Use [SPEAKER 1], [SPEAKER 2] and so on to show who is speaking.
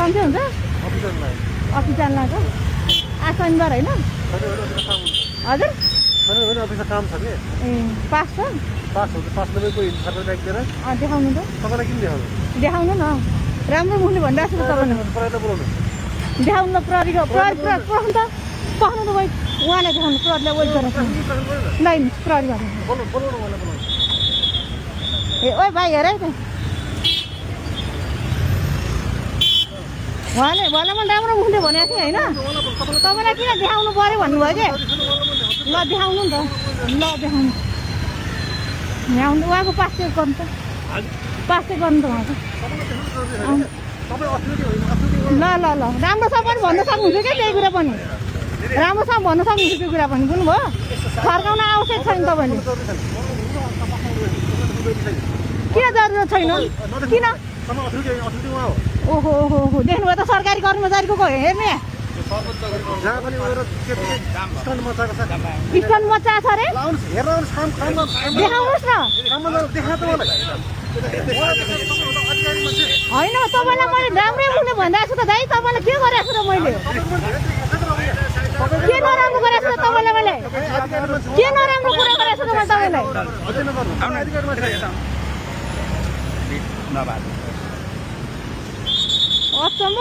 [SPEAKER 1] सन्चै हुन्छ अफिस जान लाग्यो आज शनिबार होइन हजुर
[SPEAKER 2] काम छ कि
[SPEAKER 1] ए पास छ देखाउनु त देखाउनु न राम्रो मुखले भनिरहेको छु तपाईँले देखाउनु त प्रहरीको प्रहरी त पख्नु त उहाँलाई देखाउनु प्रहरीलाई वेट गरेर नै प्रहरी घर ए ओ भाइ हेर है त उहाँले मलाई राम्रो मुखले भनेको थिएँ होइन तपाईँलाई किन देखाउनु पऱ्यो भन्नुभयो कि ल देखाउनु नि त ल देखाउनु ल्याउनु उहाँको पास चेक गर्नु त पास चेक गर्नु त उहाँको ल ल ल राम्रो छ पनि भन्न सक्नुहुन्छ क्या त्यही कुरा पनि राम्रो छ भन्न सक्नुहुन्छ त्यो कुरा पनि बुझ्नुभयो फर्काउन आवश्यक छैन तपाईँले किन जरुरत छैन किन ओहो ओहो ओहो देख्नुभयो त सरकारी कर्मचारीको हेर्ने स्टन मचा छ अरे देखाउनुहोस् न होइन तपाईँलाई मैले राम्रै मुखले भनिरहेको छु त दाइ तपाईँलाई के गरेको छु त मैले के नराम्रो गरेको छु त तपाईँलाई मैले के नराम्रो कुरा गरेको छु त मैले तपाईँलाई अचम्म